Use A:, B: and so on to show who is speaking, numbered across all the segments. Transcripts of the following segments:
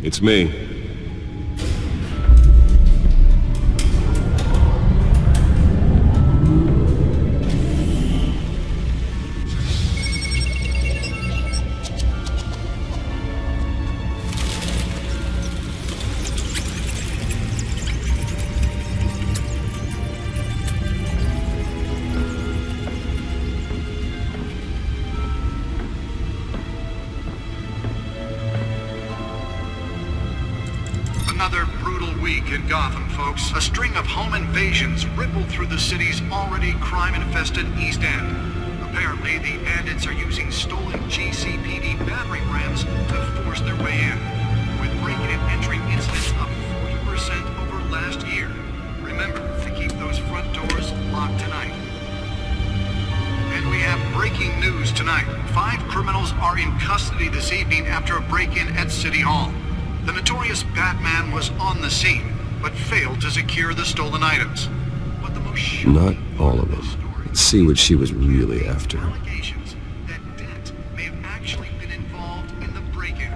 A: It's me.
B: Another brutal week in Gotham, folks. A string of home invasions rippled through the city's already crime-infested East End. Apparently, the bandits are using stolen GCPD battering rams to force their way in, with break-in and entry incidents up 40% over last year. Remember to keep those front doors locked tonight. And we have breaking news tonight. 5 criminals are in custody this evening after a break-in at City Hall. The notorious Batman was on the scene, but failed to secure the stolen items. But the most
A: Not all of it. Let's see what she was really after.
B: allegations that Dent may have actually been involved in the break-in.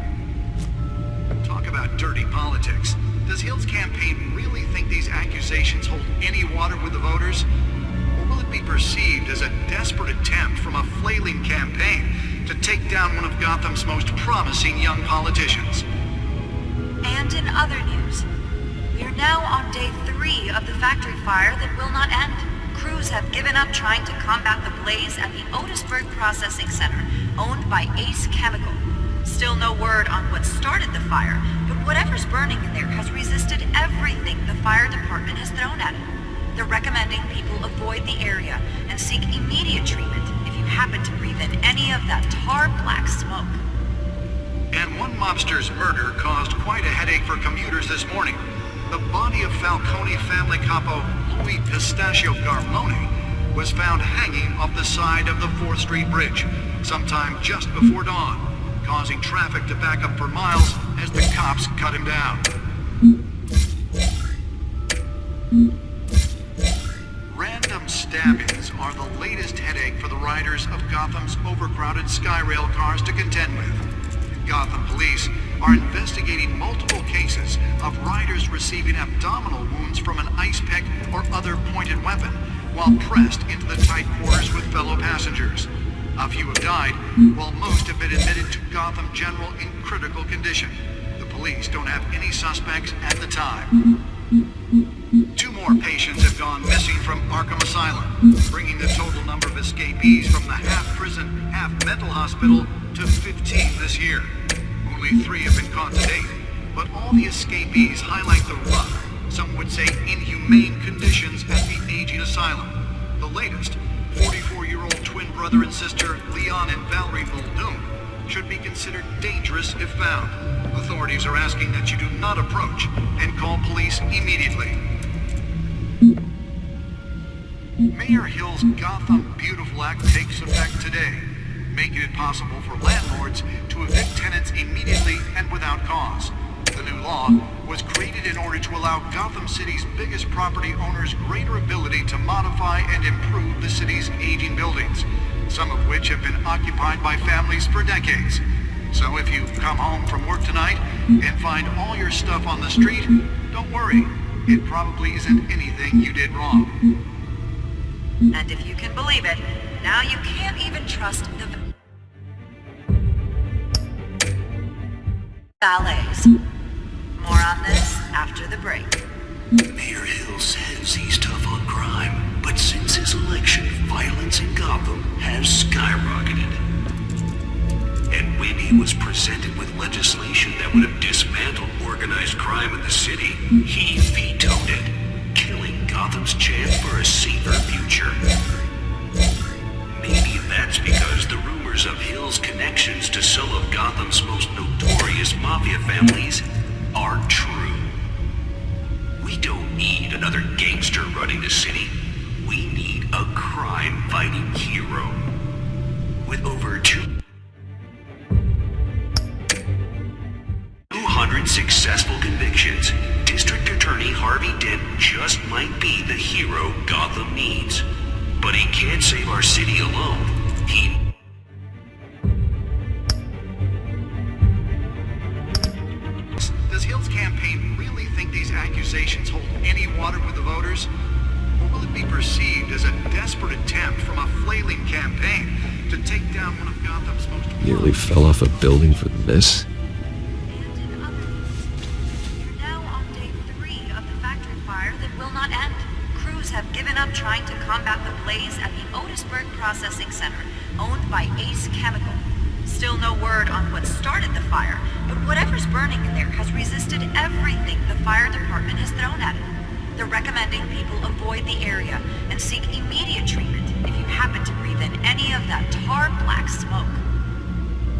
B: Talk about dirty politics. Does Hill's campaign really think these accusations hold any water with the voters? Or will it be perceived as a desperate attempt from a flailing campaign to take down one of Gotham's most promising young politicians?
C: And in other news, we are now on day 3 of the factory fire that will not end. Crews have given up trying to combat the blaze at the Otisburg Processing Center, owned by Ace Chemical. Still no word on what started the fire, but whatever's burning in there has resisted everything the fire department has thrown at it. They're recommending people avoid the area and seek immediate treatment if you happen to breathe in any of that tar-black smoke.
B: And one mobster's murder caused quite a headache for commuters this morning. The body of Falcone family capo Louis Pistachio Garmone was found hanging off the side of the 4th Street Bridge sometime just before dawn, causing traffic to back up for miles as the cops cut him down. Random stabbings are the latest headache for the riders of Gotham's overcrowded Skyrail cars to contend with. Gotham police are investigating multiple cases of riders receiving abdominal wounds from an ice pick or other pointed weapon while pressed into the tight quarters with fellow passengers. A few have died, while most have been admitted to Gotham General in critical condition. The police don't have any suspects at the time. 2 more patients have gone missing from Arkham Asylum, bringing the total number of escapees from the half-prison, half-mental hospital to 15 this year. Only 3 have been caught to date, but all the escapees highlight the rough, some would say inhumane conditions at the aging asylum. The latest, 44-year-old twin brother and sister Leon and Valerie Muldoon, should be considered dangerous if found. Authorities are asking that you do not approach and call police immediately. Mayor Hill's Gotham Beautiful Act takes effect today, making it possible for landlords to evict tenants immediately and without cause. The new law was created in order to allow Gotham City's biggest property owners greater ability to modify and improve the city's aging buildings, some of which have been occupied by families for decades. So if you come home from work tonight and find all your stuff on the street, don't worry. It probably isn't anything you did wrong.
C: And if you can believe it, now you can't even trust the valets. More on this after the break.
D: Mayor Hill says he's tough on crime, but since his election, violence in Gotham has skyrocketed. And when he was presented with legislation that would have dismantled organized crime in the city, he vetoed it, killing Gotham's chance for a safer future. Maybe that's because the rumors of Hill's connections to some of Gotham's most notorious mafia families are true. We don't need another gangster running the city. We need a crime-fighting hero. With over 200 successful convictions, District Attorney Harvey Dent just might be the hero Gotham needs. But he can't save our city alone.
A: Nearly fell off a building for this?
C: And in other news, we're now on day 3 of the factory fire that will not end. Crews have given up trying to combat the blaze at the Otisburg Processing Center, owned by Ace Chemical. Still no word on what started the fire, but whatever's burning in there has resisted everything the fire department has thrown at it. They're recommending people avoid the area and seek immediate treatment if you happen to breathe in any of that tar-black smoke.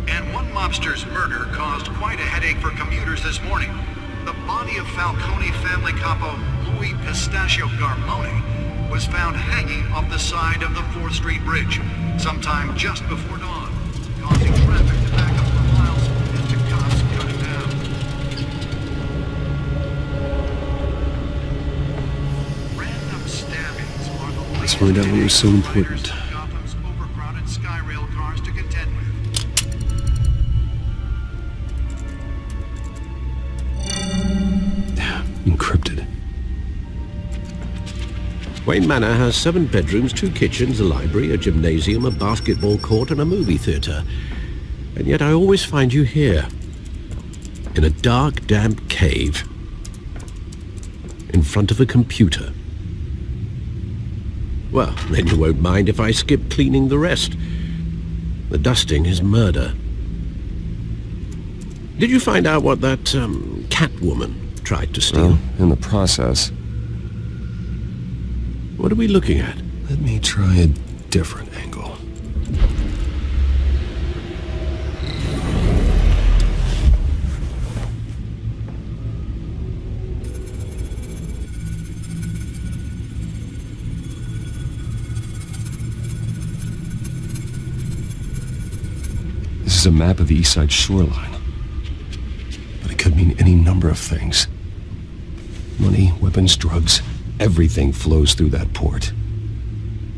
B: And one mobster's murder caused quite a headache for commuters this morning. The body of Falcone family capo Louis Pistachio Garmone was found hanging off the side of the 4th Street Bridge sometime just before dawn, causing traffic to back up for miles as the cops cut it down. Random stabbings are the
A: Let's find out what was so important.
B: riders of Gotham's overcrowded Skyrail cars to contend with.
A: Encrypted.
E: Wayne Manor has 7 bedrooms, 2 kitchens, a library, a gymnasium, a basketball court, and a movie theatre. And yet I always find you here, in a dark, damp cave, in front of a computer. Well, then you won't mind if I skip cleaning the rest. The dusting is murder. Did you find out what that, Catwoman tried to steal?
A: Well, in the process.
E: What are we looking at?
A: Let me try a different angle. This is a map of the East Side shoreline. But it could mean any number of things. Money, weapons, drugs. Everything flows through that port.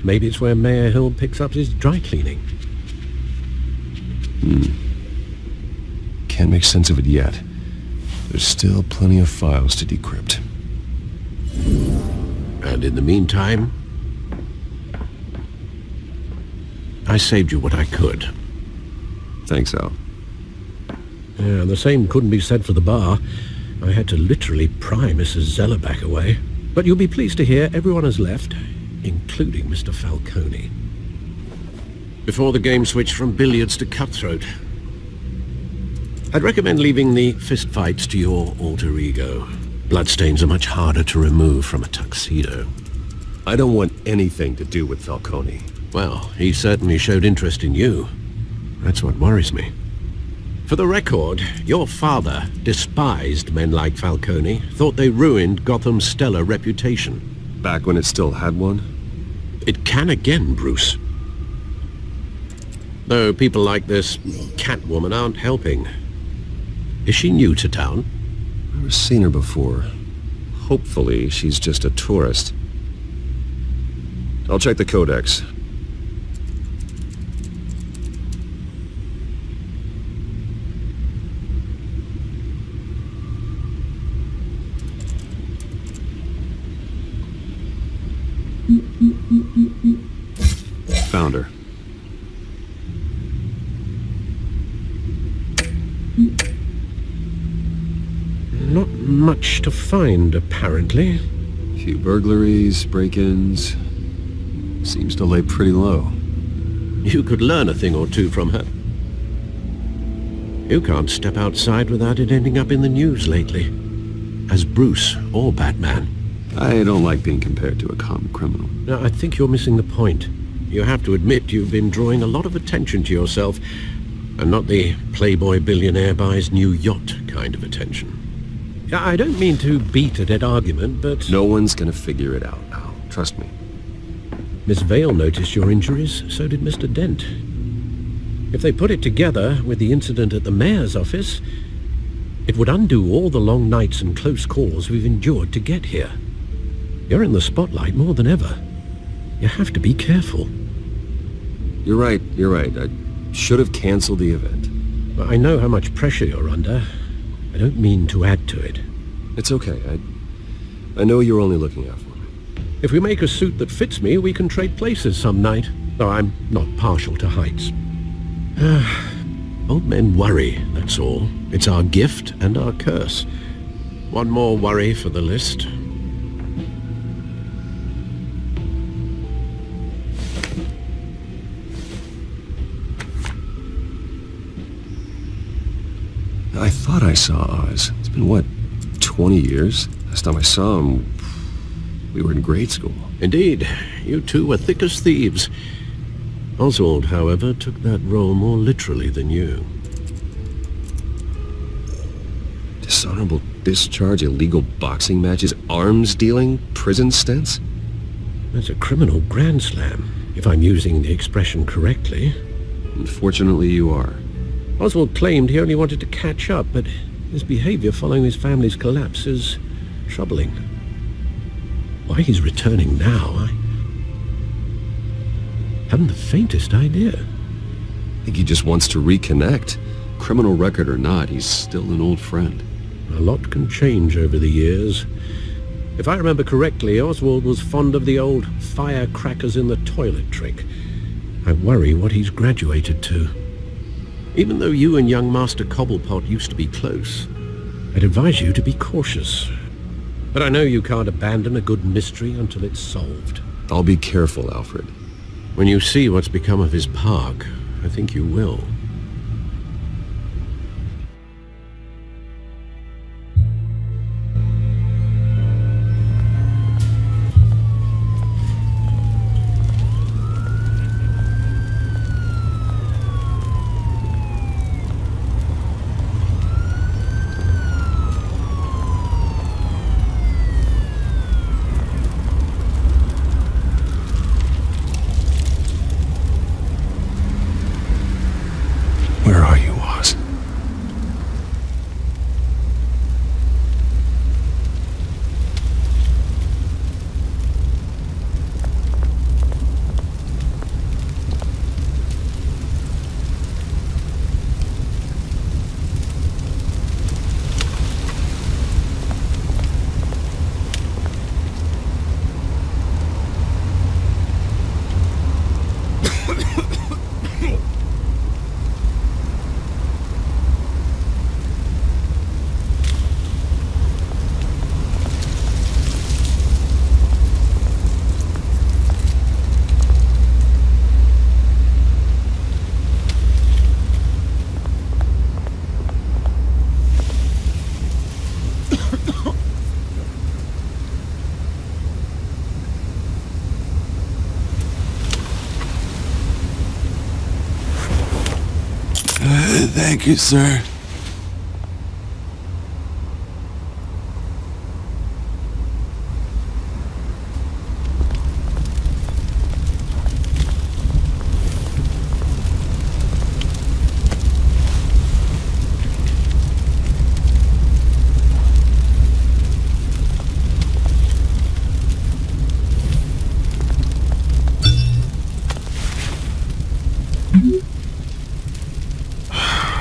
E: Maybe it's where Mayor Hill picks up his dry cleaning.
A: Can't make sense of it yet. There's still plenty of files to decrypt.
E: And in the meantime, I saved you what I could.
A: Thanks, Al.
E: Yeah, the same couldn't be said for the bar. I had to literally pry Mrs. Zeller back away. But you'll be pleased to hear everyone has left, including Mr. Falcone. Before the game switched from billiards to cutthroat. I'd recommend leaving the fistfights to your alter ego. Bloodstains are much harder to remove from a tuxedo.
A: I don't want anything to do with Falcone.
E: Well, he certainly showed interest in you. That's what worries me. For the record, your father despised men like Falcone, thought they ruined Gotham's stellar reputation.
A: Back when it still had one?
E: It can again, Bruce. Though people like this Catwoman aren't helping. Is she new to town?
A: I've never seen her before. Hopefully, she's just a tourist. I'll check the codex. Found her.
E: Not much to find, apparently.
A: Few burglaries, break-ins. Seems to lay pretty low.
E: You could learn a thing or two from her. You can't step outside without it ending up in the news lately. As Bruce or Batman.
A: I don't like being compared to a common criminal.
E: Now, I think you're missing the point. You have to admit you've been drawing a lot of attention to yourself, and not the playboy billionaire buys new yacht kind of attention. I don't mean to beat a dead argument, but...
A: No one's gonna figure it out now. Trust me.
E: Miss Vale noticed your injuries, so did Mr. Dent. If they put it together with the incident at the mayor's office, it would undo all the long nights and close calls we've endured to get here. You're in the spotlight more than ever. You have to be careful.
A: You're right. I should have canceled the event.
E: I know how much pressure you're under. I don't mean to add to it.
A: It's okay. I know you're only looking out for me.
E: If we make a suit that fits me, we can trade places some night. Though I'm not partial to heights. Old men worry, that's all. It's our gift and our curse. One more worry for the list.
A: I thought I saw Oz. It's been, what, 20 years? Last time I saw him, we were in grade school.
E: Indeed, you two were thick as thieves. Oswald, however, took that role more literally than you.
A: Dishonorable discharge, illegal boxing matches, arms dealing, prison stints?
E: That's a criminal grand slam, if I'm using the expression correctly.
A: Unfortunately, you are.
E: Oswald claimed he only wanted to catch up, but his behavior following his family's collapse is troubling. Why he's returning now, I haven't the faintest idea.
A: I think he just wants to reconnect. Criminal record or not, he's still an old friend.
E: A lot can change over the years. If I remember correctly, Oswald was fond of the old firecrackers in the toilet trick. I worry what he's graduated to. Even though you and young Master Cobblepot used to be close, I'd advise you to be cautious. But I know you can't abandon a good mystery until it's solved.
A: I'll be careful, Alfred.
E: When you see what's become of his park, I think you will.
A: Where are you, Oz?
F: Thank you, sir.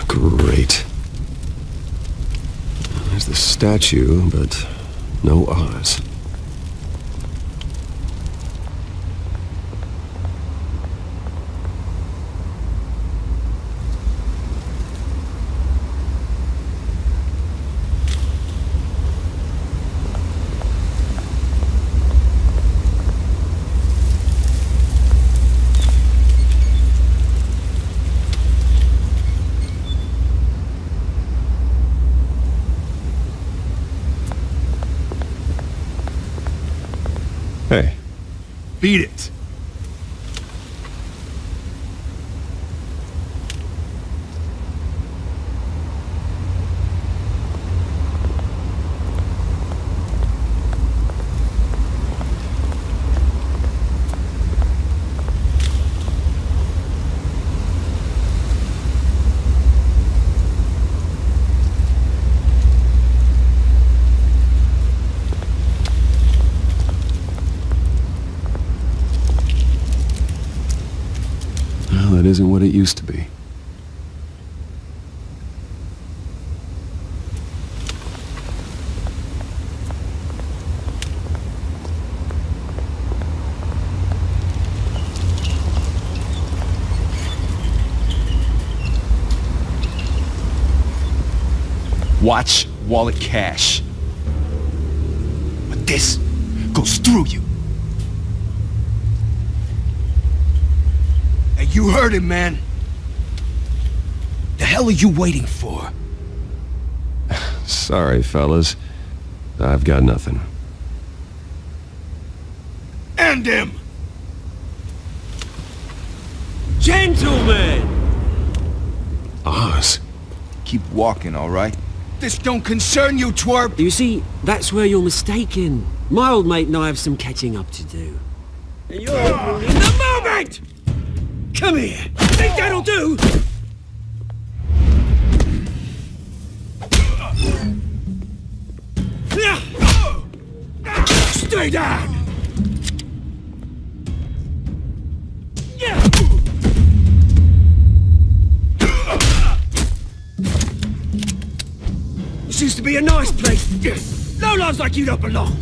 A: Great. There's the statue, but no Oz. Hey.
F: Beat it.
A: Well, it isn't what it used to be.
F: Watch, wallet, cash. But this goes through you. Hey, you heard him, man. The hell are you waiting for?
A: Sorry, fellas. I've got nothing.
F: End him!
G: Gentlemen!
A: Oz.
F: Keep walking, all right? This don't concern you, twerp!
G: You see, that's where you're mistaken. My old mate and I have some catching up to do. And you're ruining the moment! Come here! Think that'll do? Stay down! This used to be a nice place. No lives like you don't belong.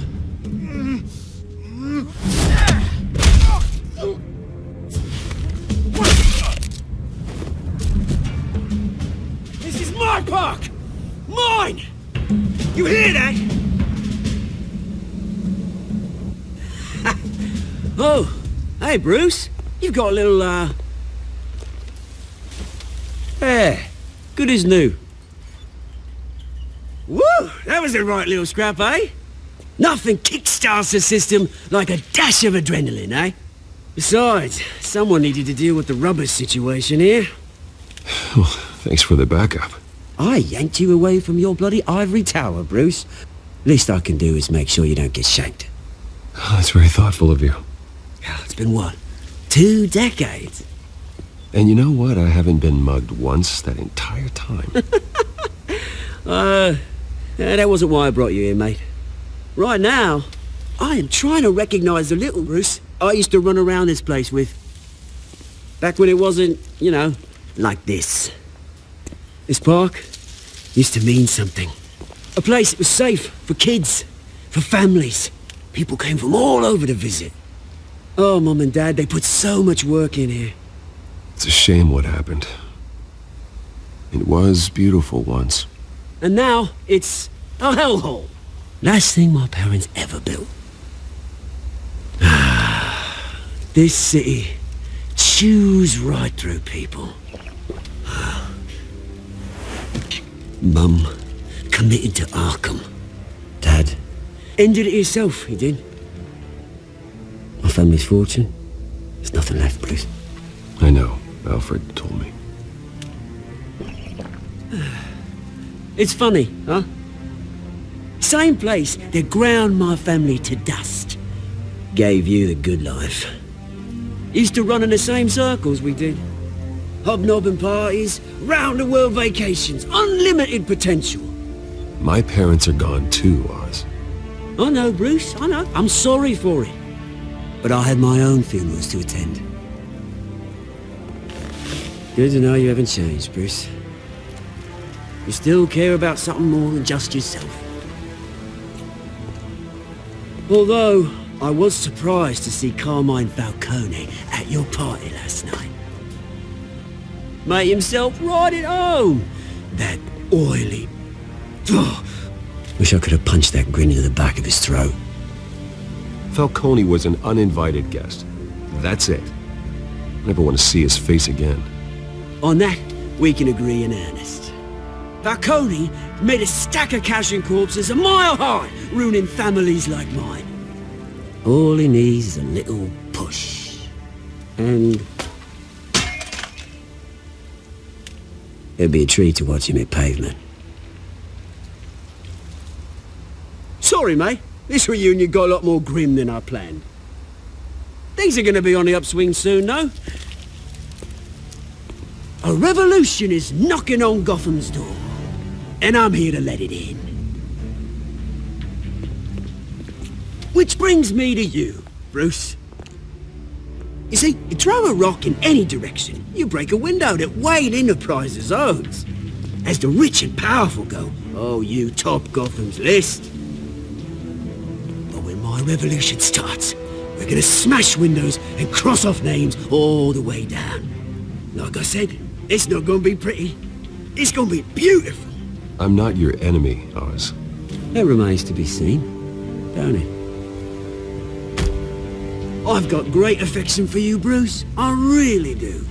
G: This is my park! Mine! You hear that? Oh, hey Bruce. You've got a little, yeah, good as new. Woo! That was the right little scrap, eh? Nothing kickstarts the system like a dash of adrenaline, eh? Besides, someone needed to deal with the rubber situation here.
A: Well, thanks for the backup.
G: I yanked you away from your bloody ivory tower, Bruce. Least I can do is make sure you don't get shanked.
A: Oh, that's very thoughtful of you.
G: It's been what? 2 decades?
A: And you know what? I haven't been mugged once that entire time.
G: That wasn't why I brought you here, mate. Right now, I am trying to recognize the little Bruce I used to run around this place with. Back when it wasn't, you know, like this. This park used to mean something. A place that was safe for kids, for families. People came from all over to visit. Oh, Mum and Dad, they put so much work in here.
A: It's a shame what happened. It was beautiful once.
G: And now, it's a hellhole. Last thing my parents ever built. This city chews right through people. Mum committed to Arkham. Dad ended it himself, he did. My family's fortune, there's nothing left, Bruce.
A: I know. Alfred told me.
G: It's funny, huh? Same place that ground my family to dust. Gave you the good life. Used to run in the same circles we did. Hobnobbing parties, round-the-world vacations, unlimited potential.
A: My parents are gone too, Oz.
G: I know, Bruce, I know. I'm sorry for it. But I had my own funerals to attend. Good to know you haven't changed, Bruce. You still care about something more than just yourself. Although, I was surprised to see Carmine Falcone at your party last night. Made himself right at home. That oily... Oh, wish I could have punched that grin into the back of his throat.
A: Falcone was an uninvited guest. That's it. Never want to see his face again.
G: On that, we can agree in earnest. Falcone made a stack of cash and corpses a mile high, ruining families like mine. All he needs is a little push. And... it'd be a treat to watch him hit pavement. Sorry, mate. This reunion got a lot more grim than I planned. Things are going to be on the upswing soon, though. A revolution is knocking on Gotham's door, and I'm here to let it in. Which brings me to you, Bruce. You see, you throw a rock in any direction, you break a window that Wayne Enterprises owns. As the rich and powerful go, oh, you top Gotham's list. But when my revolution starts, we're gonna smash windows and cross off names all the way down. Like I said, it's not gonna be pretty. It's gonna be beautiful.
A: I'm not your enemy, Oz.
G: It remains to be seen, don't it? I've got great affection for you, Bruce. I really do.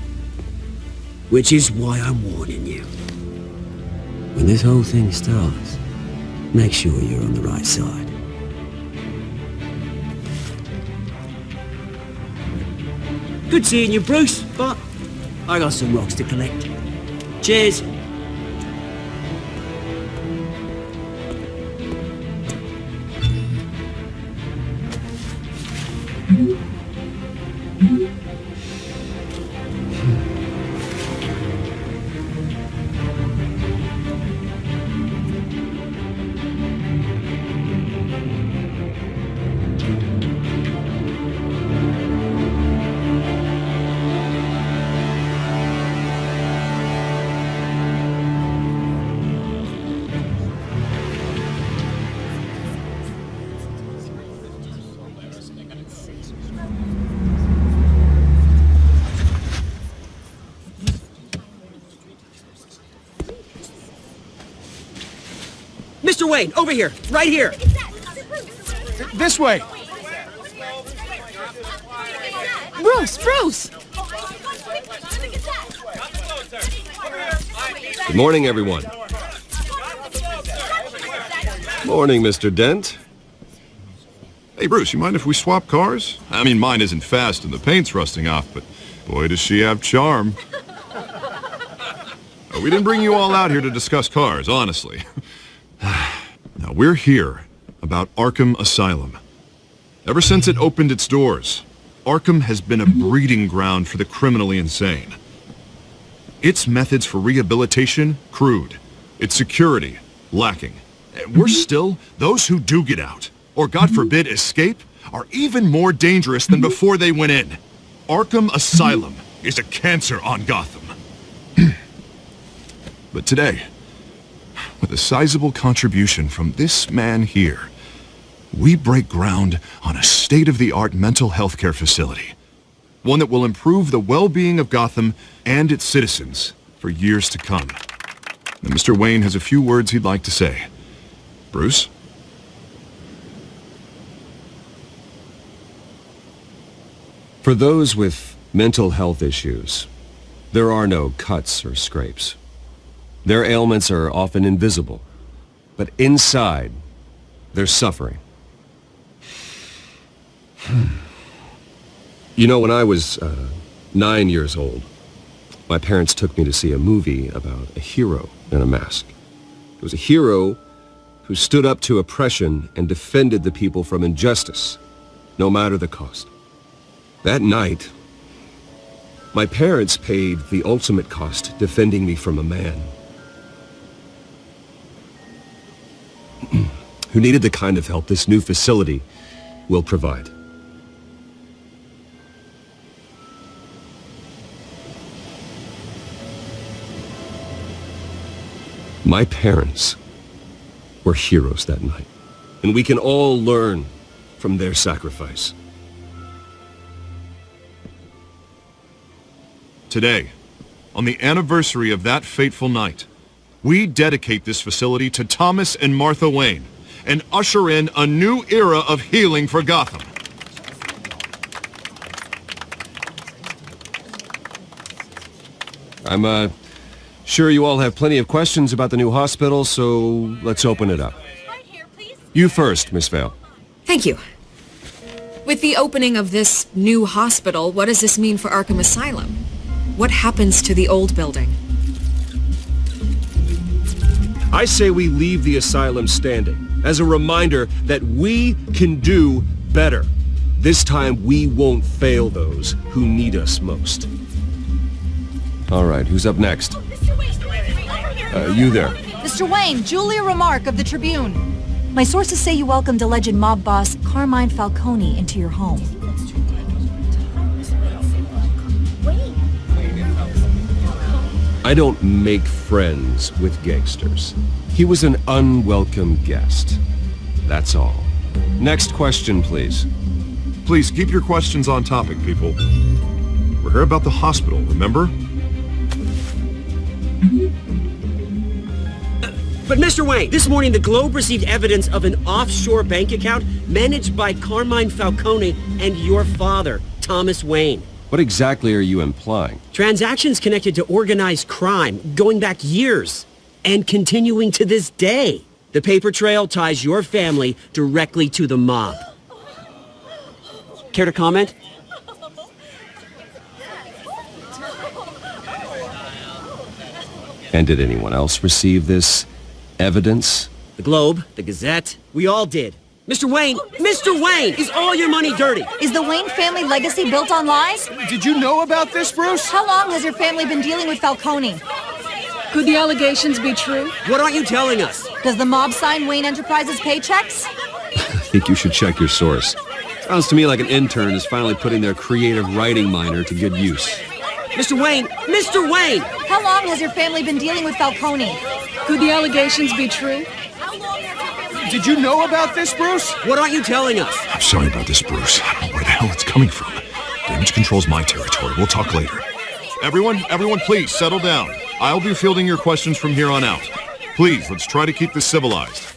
G: Which is why I'm warning you. When this whole thing starts, make sure you're on the right side. Good seeing you, Bruce, but I got some rocks to collect. Cheers. Mr. Wayne, over here, right here.
F: This way!
H: Bruce!
A: Good morning, everyone. Morning, Mr. Dent.
I: Hey, Bruce, you mind if we swap cars? I mean, mine isn't fast and the paint's rusting off, but boy, does she have charm. We didn't bring you all out here to discuss cars, honestly. Now, we're here about Arkham Asylum. Ever since it opened its doors, Arkham has been a breeding ground for the criminally insane. Its methods for rehabilitation, crude. Its security, lacking. Worse still, those who do get out, or God forbid escape, are even more dangerous than before they went in. Arkham Asylum is a cancer on Gotham. But today, with a sizable contribution from this man here, we break ground on a state-of-the-art mental health care facility. One that will improve the well-being of Gotham and its citizens for years to come. Now, Mr. Wayne has a few words he'd like to say. Bruce?
A: For those with mental health issues, there are no cuts or scrapes. Their ailments are often invisible, but inside, they're suffering. You know, when I was 9 years old, my parents took me to see a movie about a hero in a mask. It was a hero who stood up to oppression and defended the people from injustice, no matter the cost. That night, my parents paid the ultimate cost defending me from a man who needed the kind of help this new facility will provide. My parents were heroes that night, and we can all learn from their sacrifice.
I: Today, on the anniversary of that fateful night, we dedicate this facility to Thomas and Martha Wayne and usher in a new era of healing for Gotham.
A: I'm sure you all have plenty of questions about the new hospital, so let's open it up. You first, Miss Vale.
H: Thank you. With the opening of this new hospital, what does this mean for Arkham Asylum? What happens to the old building?
A: I say we leave the asylum standing as a reminder that we can do better. This time we won't fail those who need us most. All right, who's up next? You there.
J: Mr. Wayne, Julia Remark of the Tribune. My sources say you welcomed alleged mob boss Carmine Falcone into your home.
A: I don't make friends with gangsters. He was an unwelcome guest. That's all. Next question, please.
I: Please keep your questions on topic, people. We're here about the hospital, remember?
G: But Mr. Wayne, this morning the Globe received evidence of an offshore bank account managed by Carmine Falcone and your father, Thomas Wayne.
A: What exactly are you implying?
G: Transactions connected to organized crime going back years and continuing to this day. The paper trail ties your family directly to the mob. Care to comment?
A: And did anyone else receive this evidence?
G: The Globe, the Gazette, we all did. Mr. Wayne, is all your money dirty?
J: Is the Wayne family legacy built on lies?
F: Did you know about this, Bruce?
J: How long has your family been dealing with Falcone?
K: Could the allegations be true?
G: What aren't you telling us?
J: Does the mob sign Wayne Enterprises paychecks?
A: I think you should check your source. Sounds to me like an intern is finally putting their creative writing minor to good use.
G: Mr. Wayne!
J: How long has your family been dealing with Falcone?
K: Could the allegations be true?
F: Did you know about this, Bruce?
G: What aren't you telling us?
I: I'm sorry about this, Bruce. I don't know where the hell it's coming from. Damage control's my territory. We'll talk later. Everyone, please settle down. I'll be fielding your questions from here on out. Please, let's try to keep this civilized.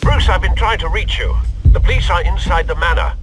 E: Bruce, I've been trying to reach you. The police are inside the manor.